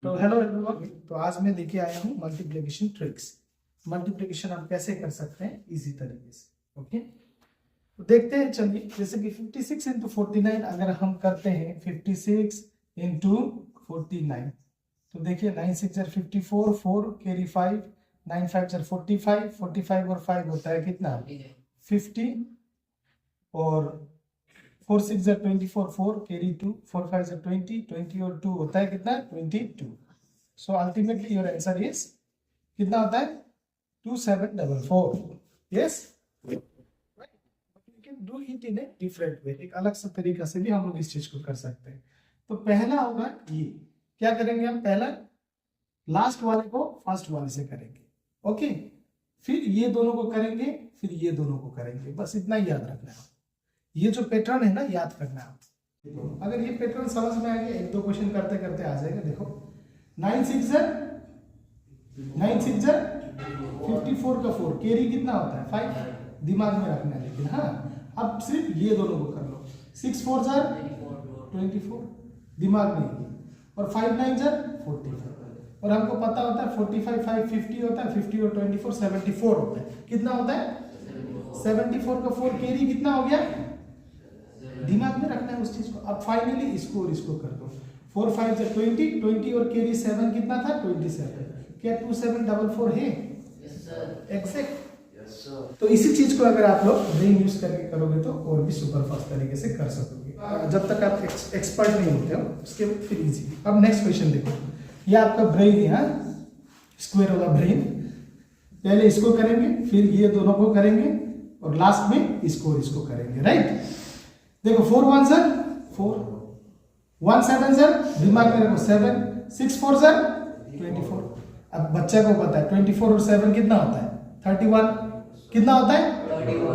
तो hello everyone, तो आज मैं लेके आया हूँ मल्टीप्लिकेशन ट्रिक्स। मल्टीप्लिकेशन हम कैसे कर सकते हैं इजी तरीके से। ओके, तो देखते हैं। चलिए, जैसे कि 56 इंटू 49 अगर हम करते हैं 56 इंटू 49, तो देखिए 9 6 जार 54, 4 कैरी 5, 9 5 जार 45, 45 और 5 होता है कितना 50, और 4 6 जार 24, 4 कैरी 2, 4 5 जार 20, 20 और 2 होता है कितना 22। So ultimately your answer is कितना होता है 2744। Yes, you can do it in a different way, एक अलग सा तरीका से भी हम लोग इस चीज को कर सकते हैं। तो पहला होगा ये, क्या करेंगे हम, पहला लास्ट वाले को फर्स्ट वाले से करेंगे। ओके, फिर ये दोनों को करेंगे, फिर ये दोनों को करेंगे, बस इतना ही याद रखना है। ये जो पैटर्न है ना, याद करना है। अगर ये पैटर्न समझ में आ गया, एक दो क्वेश्चन करते करते आ जाएगा। देखो 9 6 जार 54 का 4 कैरी कितना होता है 5, दिमाग में रखना है। लेकिन हाँ, अब सिर्फ ये दोनों को कर लो। 6 4 जार 24, दिमाग में, और 5 9 जार 45, और हमको पता होता है 45 5 50 होता है, 50 और 24 74 होता है। कितना होता है 74 का 4 कैरी कितना हो गया, दिमाग में रखना है उस चीज को। अब फाइनली इसको और इसको कर दो। 4 5 जार 20, 20 और कैरी 7 कितना था 27। क्या 2744 है? एग्जैक्ट। तो इसी चीज को अगर आप लोग ब्रेन यूज करके करोगे तो और भी सुपर फास्ट तरीके से कर सकोगे। जब तक आप एक्सपर्ट नहीं होते हो उसके फिर इजी। अब नेक्स्ट क्वेश्चन देखो, ये आपका ब्रेन है, स्क्वायर वाला ब्रेन। पहले इसको करेंगे, फिर ये दोनों को करेंगे, और लास्ट में इसको और इसको करेंगे। राइट, देखो 4 1 जार 4, 1 7 जार, दिमाग में रखो 7, 6 4 जार 24। अब बच्चा को पता है 24 और 7 कितना होता है 31, कितना होता है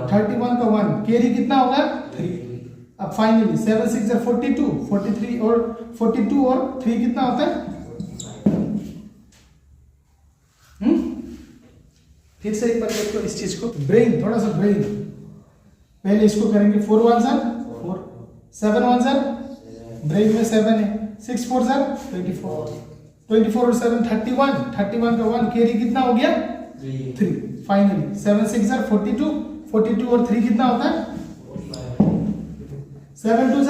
31 का 1 कैरी कितना होगा 3। अब फाइनली 7 6 जार 42, 43 और 42 और 3 कितना होता है, फिर से एक बार देखो इस चीज को, ब्रेन, थोड़ा सा ब्रेन। पहले इसको करेंगे 4 1 जार 4, 7 1 जार, ब्रेन में 7 है, 6 4 जार 24, 24 और 7 31, 31 का 1 कैरी कितना हो गया 3। फाइनली 7 6 जार 42, 42 और 3 कितना होता है 7 2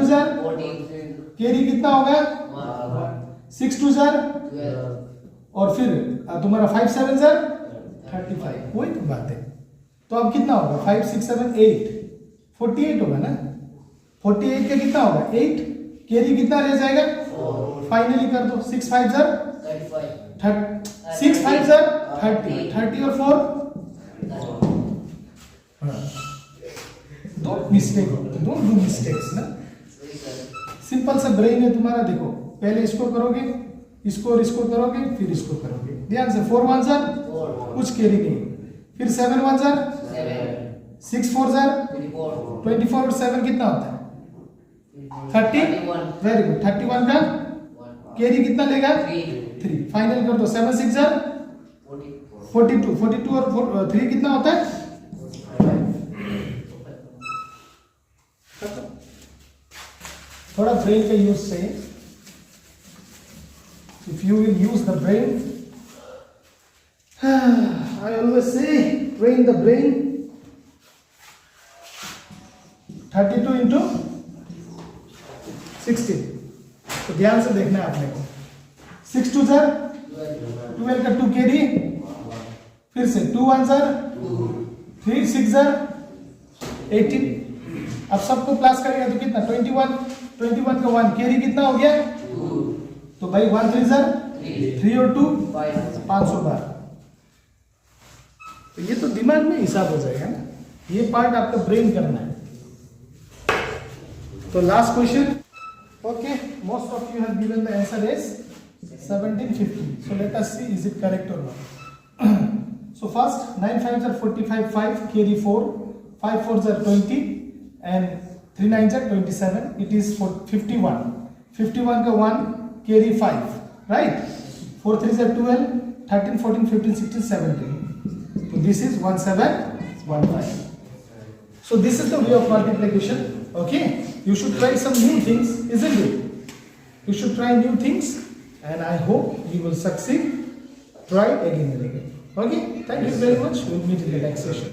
जार कैरी कितना होगा 6 2 जार, और फिर तुम्हारा 5 7 जार 35। वही तो बात है। तो अब कितना होगा 5 6 7 8, 48 होगा ना। 48 का कितना होगा 8, कैरी कितना रह जाएगा 4। फाइनली कर दो 6 5 जार 35, 6 5 जार 30, 30 और 4 don't mistake, don't do mistakes ना। सिंपल सा ब्रेन है तुम्हारा। देखो पहले इसको करोगे, इसको और इसको करोगे, फिर इसको करोगे। ध्यान से 4 1 जार कुछ कैरी नहीं, फिर 7 1 जार 6 4 जार 24 और 7 कितना होता है 30। वेरी गुड, 31 का कैरी कितना लेगा 3। फाइनल कर दो 7 6 जार 42, 42 और 3 कितना होता है। थोड़ा ब्रेन का यूज से, if you will use the brain, I always say train the brain। 32 into 16, तो ध्यान से देखना है आपने को। 6 2 जार 12 का 2 कैरी, फिर से 2 1 जार 3 6 जार 18। अब सबको प्लस करेंगे तो कितना 21, 21 का 1 कैरी कितना हो गया, तो भाई 1 3 जार 3 और 2 500 बार। तो ये तो दिमाग में हिसाब हो जाएगा ना, ये पार्ट आपका ब्रेन करना है। तो last question. Okay, most of you have given the answer is 1750। So let us see is it correct और नॉट। सो फर्स्ट 9 5 जार 45, 5 कैरी 4, 5 4 जार 20 एंड 3 9 जार 27। इट इज 51, 51 का 1 कैरी 5, राइट। 4 3 जार 12, 13 14 15 16 17। So this is 1715. So this is the way of multiplication. Okay, you should try some new things, isn't it? You should try new things, and I hope you will succeed. Try again and again. Okay, thank you very much. We'll meet in the next session.